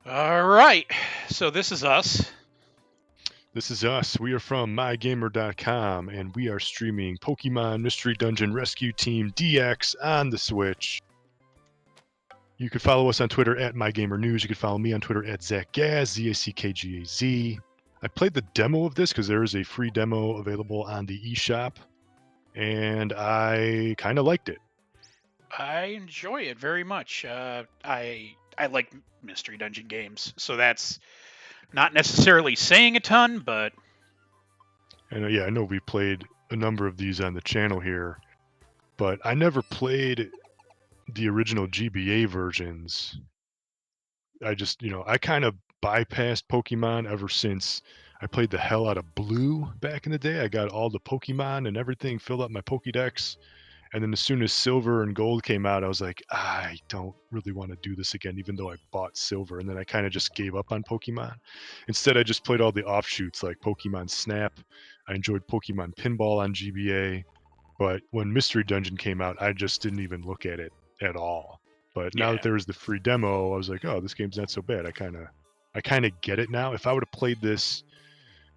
All right. So this is us. This is us. We are from MyGamer.com, and we are streaming Pokemon Mystery Dungeon Rescue Team DX on the Switch. You can follow us on Twitter at MyGamerNews. You can follow me on Twitter at ZackGaz, Z-A-C-K-G-A-Z. I played the demo of this because there is a free demo available on the eShop, and I kind of liked it. I enjoy it very much. I like mystery dungeon games, so that's not necessarily saying a ton, but And yeah, I know we played a number of these on the channel here, but I never played the original GBA versions. I kind of bypassed Pokemon ever since I played the hell out of Blue back in the day. I got all the Pokemon and everything, filled up my Pokédex. And then as soon as Silver and Gold came out, I was like, I don't really want to do this again, even though I bought Silver. And then I kind of just gave up on Pokemon. Instead, I just played all the offshoots like Pokemon Snap. I enjoyed Pokemon Pinball on GBA. But when Mystery Dungeon came out, I just didn't even look at it at all. But now that yeah, there was the free demo, I was like, oh, this game's not so bad. I kind of get it now. If I would have played this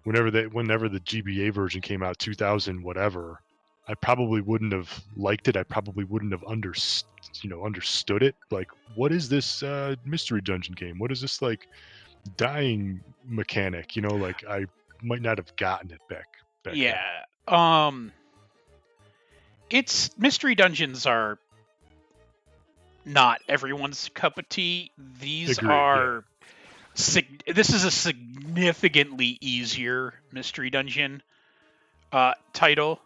whenever the GBA version came out, 2000 whatever, I probably wouldn't have liked it. I probably wouldn't have understood it. Like, what is this Mystery Dungeon game? What is this like dying mechanic? Like I might not have gotten it back then. yeah. It's mystery dungeons are not everyone's cup of tea. These Agreed. Yeah. are this is a significantly easier mystery dungeon title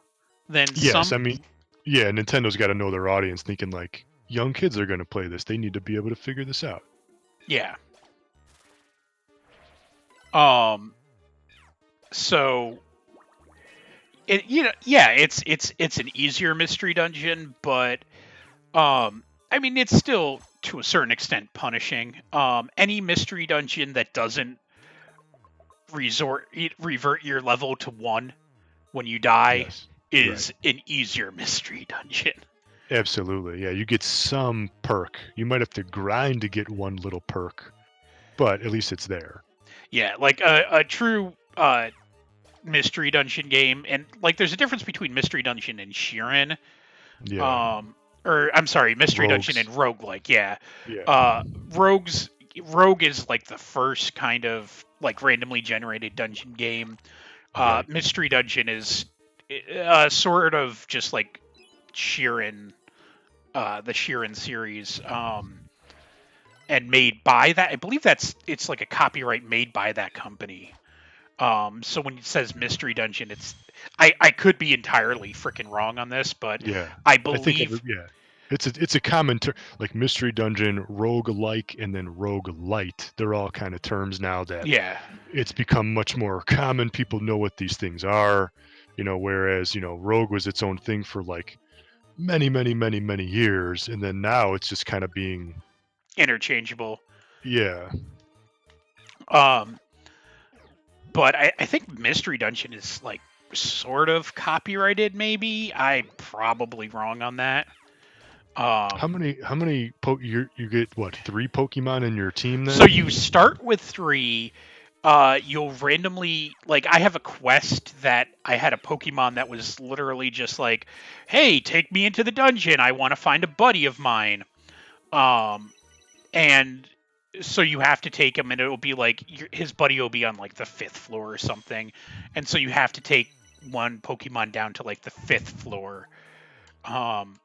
than Yes, I some. mean, yeah, Nintendo's got to know their audience, thinking like young kids are going to play this. They need to be able to figure this out. Yeah. Um. So it's an easier mystery dungeon, but I mean it's still to a certain extent punishing. Any mystery dungeon that doesn't revert your level to 1 when you die Yes. Right. is an easier mystery dungeon. Absolutely. Yeah, you get some perk. You might have to grind to get one little perk, but at least it's there. Yeah, like a true mystery dungeon game, and like there's a difference between mystery dungeon and Shiren. Yeah. Or I'm sorry, mystery dungeon and Rogues. roguelike. Yeah. Yeah. uh rogues Rogue is like the first kind of like randomly generated dungeon game. Right. Mystery dungeon is sort of just like Shiren, the Shiren series, and made by that. I believe it's like a copyright made by that company. So when it says mystery dungeon, I could be entirely freaking wrong on this, but Yeah. I I think believe yeah. It's a common term, like mystery dungeon, rogue-like, and then rogue-lite. They're all kind of terms now that yeah, it's become much more common. People know what these things are, whereas, rogue was its own thing for like many, many, many, many years, and then now it's just kind of being, interchangeable. yeah, Um, but I think mystery dungeon is like sort of copyrighted. Maybe I'm probably wrong on that. how Um, many you get, what, 3 Pokemon in your team so then? you start with 3. You'll randomly, like, I have a quest that I had a Pokemon that was literally just like, "Hey, take me into the dungeon. I want to find a buddy of mine." Um, and so you have to take him, and it'll be like his buddy will be on like the 5th floor or something, and so you have to take one Pokemon down to like the 5th floor. Um,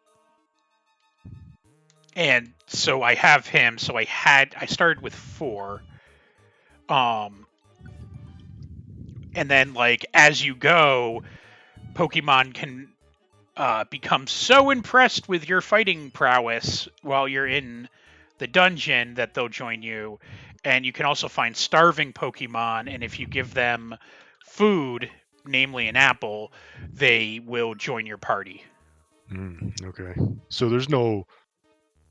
and so I have him. So I started with 4. Um, and then like as you go, Pokemon can become so impressed with your fighting prowess while you're in the dungeon that they'll join you. And you can also find starving Pokemon, and if you give them food, namely an apple, they will join your party. Okay, so there's no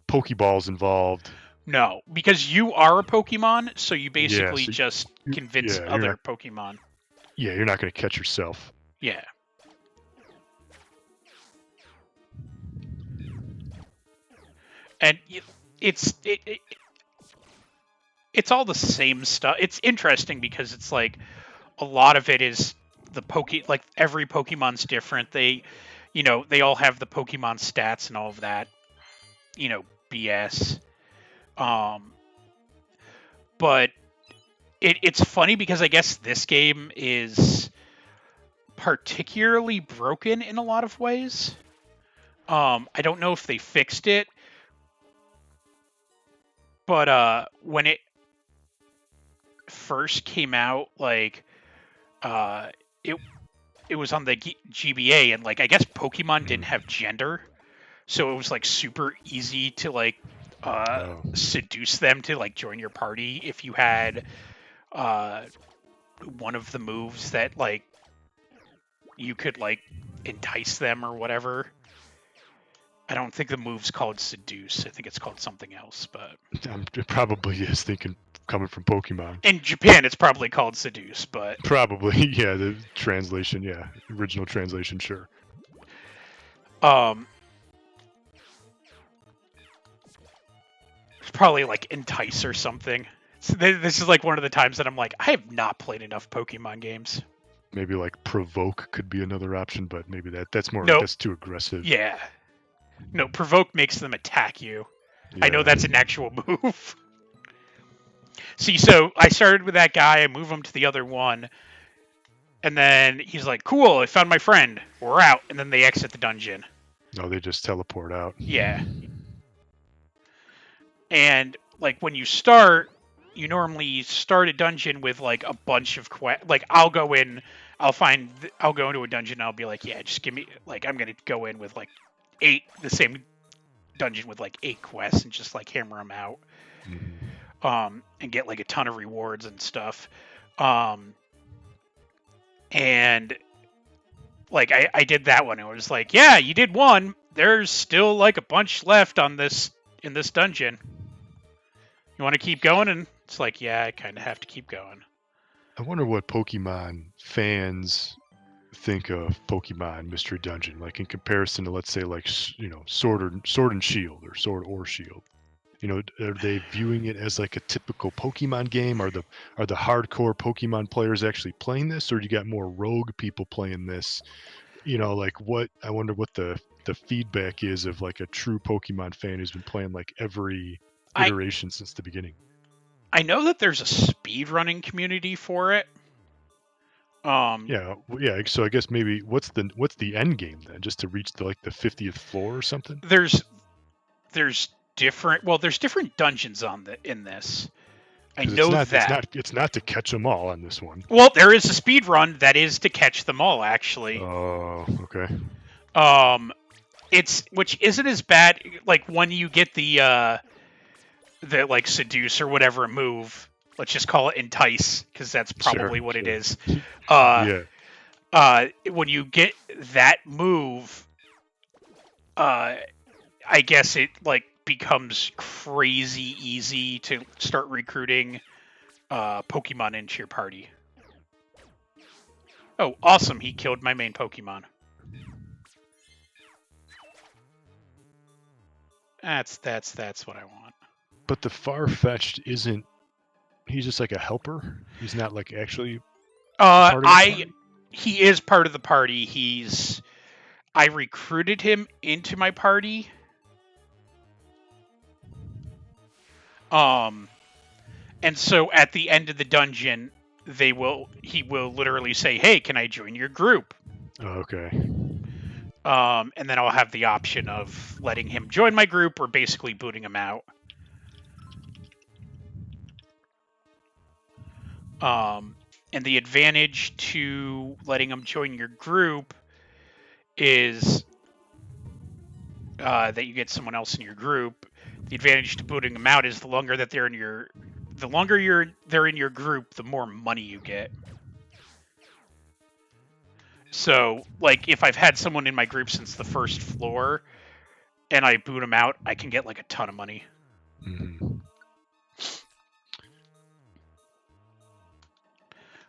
Pokeballs involved. No, because you are a Pokemon, so you Yeah, basically so just convince yeah, other Pokemon. you're not going to catch yourself. Yeah. And it's it's all the same stuff. It's interesting because it's like a lot of it is like every Pokemon's different. They all have the Pokemon stats and all of that, BS. Um, but it's funny because I guess this game is particularly broken in a lot of ways. I don't know if they fixed it, but when it first came out, like uh, it it was on the GBA, and like I guess Pokemon didn't have gender, so it was like super easy to like seduce them to like join your party if you had one of the moves that like you could like entice them or whatever. I don't think the move's called seduce. I think it's called something else, but it probably is thinking coming from Pokemon. In Japan, it's probably called seduce, but probably, yeah. The translation, yeah, original translation, sure. It's probably like entice or something. So this is like one of the times that I'm like, I have not played enough Pokemon games. Maybe like provoke could be another option, but maybe that's more Nope. that's too aggressive. Yeah. No, provoke makes them attack you. Yeah. I know that's an actual move. See, so I started with that guy, I move him to the other one, and then he's like, cool, I found my friend. We're out. And then they exit the dungeon. No, they just teleport out. Yeah. And like when you start, you normally start a dungeon with like a bunch of quests. Like I'll go into a dungeon and I'll be like, yeah, just give me, like, I'm going to go in with like the same dungeon with like 8 quests and just like hammer them out. And get like a ton of rewards and stuff. And like I did that one. It was like, yeah, you did one. There's still like a bunch left in this dungeon. You want to keep going? And it's like, yeah, I kind of have to keep going. I wonder what Pokemon fans think of Pokemon Mystery Dungeon, like in comparison to, let's say, like, Sword and Shield or Sword or Shield. Are they viewing it as like a typical Pokemon game? Are the hardcore Pokemon players actually playing this, or do you got more rogue people playing this? Like what? I wonder what the feedback is of like a true Pokemon fan who's been playing like every iteration since the beginning. I know that there's a speedrunning community for it. Yeah. So I guess maybe what's the end game then? Just to reach the 50th floor or something? There's different dungeons in this. I know it's not to catch them all on this one. Well, there is a speed run that is to catch them all, actually. Oh, okay. Which isn't as bad. Like when you get the like seduce or whatever move. Let's just call it entice because that's probably what it is. When you get that move, I guess it like becomes crazy easy to start recruiting Pokemon into your party. Oh, awesome! He killed my main Pokemon. That's what I want. But the Farfetch'd isn't. He's just like a helper. He's not like actually. He is part of the party. I recruited him into my party. And so at the end of the dungeon, he will literally say, "Hey, can I join your group?" Okay. And then I'll have the option of letting him join my group or basically booting him out. And the advantage to letting him join your group is that you get someone else in your group. The advantage to booting them out is the longer they're in your group, the more money you get. So, like, if I've had someone in my group since the first floor, and I boot them out, I can get like a ton of money. Mm-hmm.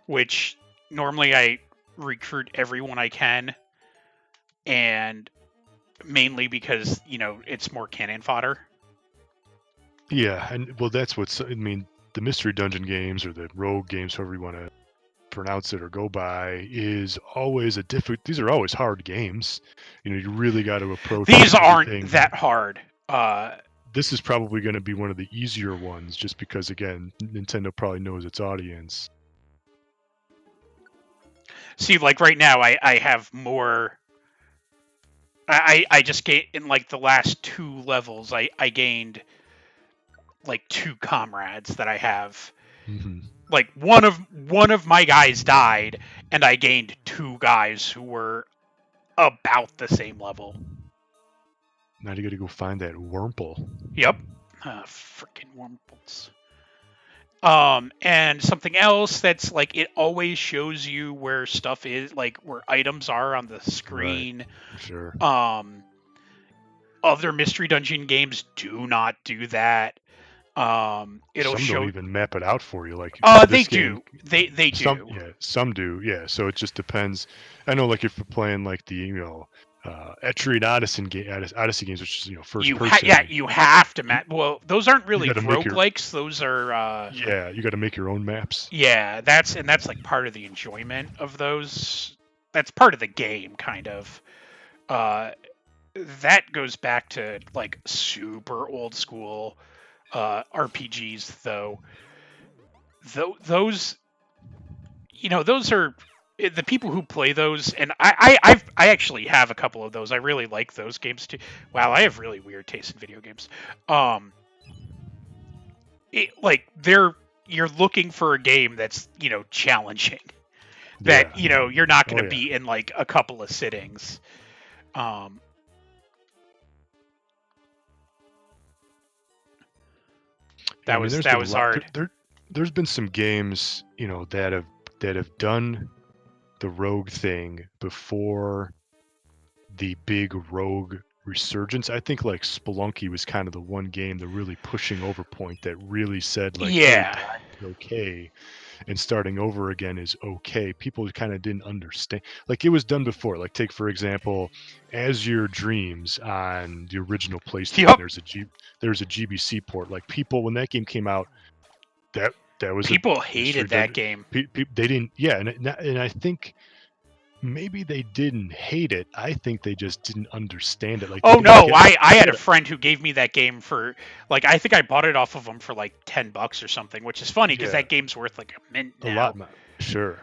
Which normally I recruit everyone I can, and mainly because, it's more cannon fodder. Yeah, and well, that's what's. I mean, the mystery dungeon games or the rogue games, however you want to pronounce it or go by, is always a difficult. These are always hard games. You really got to approach These aren't everything. that hard. This is probably going to be one of the easier ones, just because again, Nintendo probably knows its audience. See, like right now, I have more. I just gained in like the last 2 levels. I gained like 2 comrades that I have. Mm-hmm. Like one of my guys died, and I gained 2 guys who were about the same level. Now you got to go find that Wurmple. Yep, freaking Wurmples. And something else that's like it always shows you where stuff is, like where items are on the screen. Right. Sure. Other mystery dungeon games do not do that. It'll Some show. don't even map it out for you. Like They do. They do. Some do. Yeah. So it just depends. I know, like if you're playing like the Etrian Odyssey games, which is first person. You have to map. Well, those aren't really roguelikes. Those are. Yeah, you got to make your own maps. Yeah, that's like part of the enjoyment of those. That's part of the game, kind of. That goes back to like super old school RPGs, though. Those, those are the people who play those, and I actually have a couple of those. I really like those games too. Wow, I have really weird taste in video games. You're looking for a game that's challenging. That you're not going to be in like a couple of sittings. That was hard. There's been some games, that have done the rogue thing before the big rogue resurgence. I think like Spelunky was kind of the one game, the really pushing over point that really said like, okay, and starting over again is okay. People kind of didn't understand. Like it was done before. Like take for example, As Your Dreams on the original PlayStation. Yep. There's a GBC port. Like people when that game came out, that was people hated that game. They didn't. Yeah, and I think maybe they didn't hate it. I think they just didn't understand it. Like I had a friend who gave me that game for like I think I bought it off of him for like $10 or something, which is funny because that game's worth like a mint now. A lot, sure.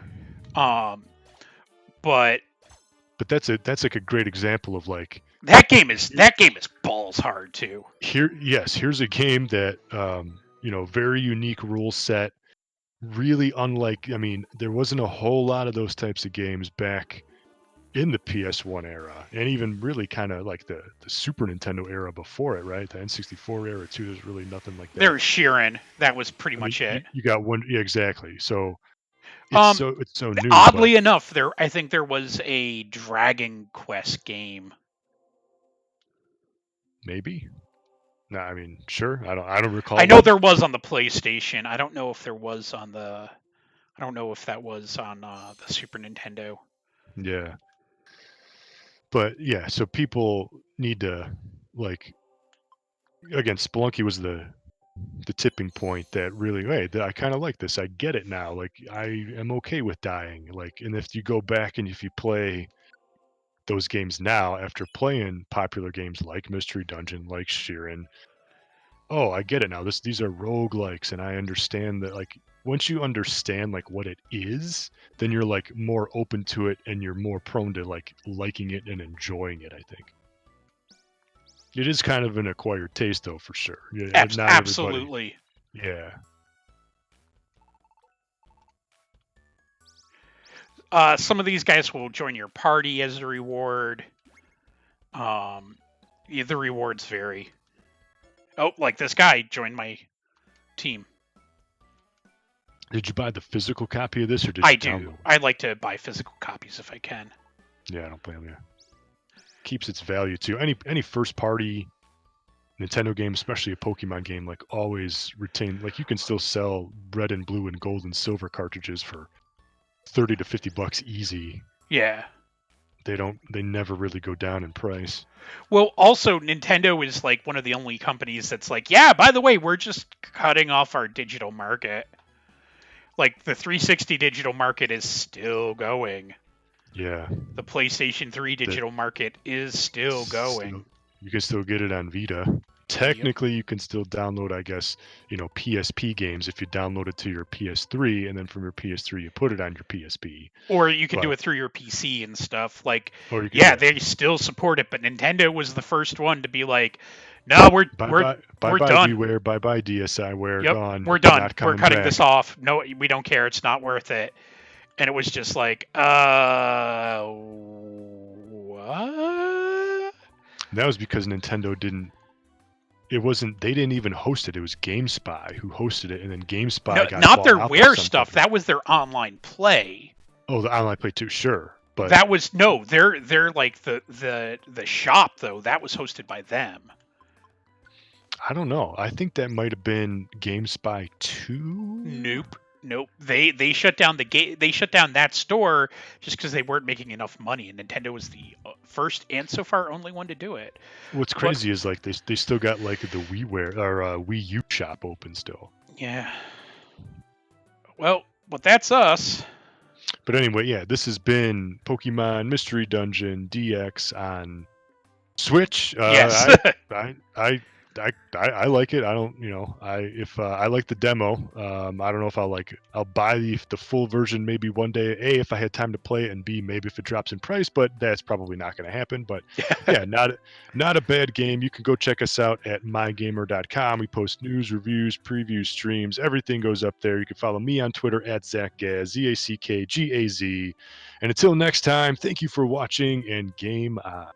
But that's like a great example of like that game is balls hard too. Here's a game that very unique rule set. Really unlike, I mean, there wasn't a whole lot of those types of games back in the PS1 era, and even really kind of like the Super Nintendo era before it, right? The N64 era too. There's really nothing like that. There was Sheeran. That was pretty much it. You got one, yeah, exactly. So it's so new. Oddly enough, I think there was a Dragon Quest game. Maybe. No, I mean, sure. I don't recall. I know there was on the PlayStation. I don't know if there was on the. I don't know if that was on the Super Nintendo. Yeah. But yeah, so people need to like. Again, Spelunky was the tipping point that really, hey, I kind of like this. I get it now. Like I am okay with dying. Like, and if you go back and if you play those games now after playing popular games like Mystery Dungeon, like Sheeran, oh, I get it now. These are roguelikes, and I understand that. Like once you understand like what it is, then you're like more open to it, and you're more prone to like liking it and enjoying it. I think it is kind of an acquired taste, though, for sure. Yeah, absolutely. Yeah. Some of these guys will join your party as a reward. The rewards vary. Oh, like this guy joined my team. Did you buy the physical copy of this, or did you download it? I like to buy physical copies if I can. Yeah, I don't blame you. Keeps its value too. Any first party Nintendo game, especially a Pokemon game, like always retain. Like you can still sell red and blue and gold and silver cartridges for $30 to $50 easy. Yeah. They never really go down in price. Well, also Nintendo is like one of the only companies that's like, yeah, by the way, we're just cutting off our digital market. Like the 360 digital market is still going. Yeah. The PlayStation 3 That digital market is still going. you can still get it on Vita. Yep. Technically, you can still download, I guess, PSP games if you download it to your PS3, and then from your PS3 you put it on your PSP. Or you can do But it through your PC and stuff. Like, or you could, yeah, yeah. they still support it, but Nintendo was the first one to be like, no, Bye bye we're bye done. WiiWare, bye bye DSiWare, Yep, gone, we're done. not We're coming cutting this back. off. No, we don't care. It's not worth it. And it was just like, what? And that was because Nintendo didn't. They didn't even host it. It was GameSpy who hosted it, and then No, GameSpy got not bought their out by Wear some stuff. company. That was their online play. Oh, the online play too, sure, but That was no, they're like the shop though. That was hosted by them. I don't know. I think that might have been GameSpy 2. Nope. They shut down the They shut down that store just because they weren't making enough money. And Nintendo was the first and so far only one to do it. What's But crazy is like they still got like the WiiWare or Wii U shop open still. yeah. Well, that's us. But anyway, yeah, this has been Pokemon Mystery Dungeon DX on Switch. Yes. I like it. I don't, I like the demo. I don't know if I'll buy the full version maybe one day. A, if I had time to play it, and B, maybe if it drops in price. But that's probably not going to happen. But yeah, not a bad game. You can go check us out at MyGamer.com. We post news, reviews, previews, streams. Everything goes up there. You can follow me on Twitter at ZackGaz, ZackGaz. And until next time, thank you for watching and game on.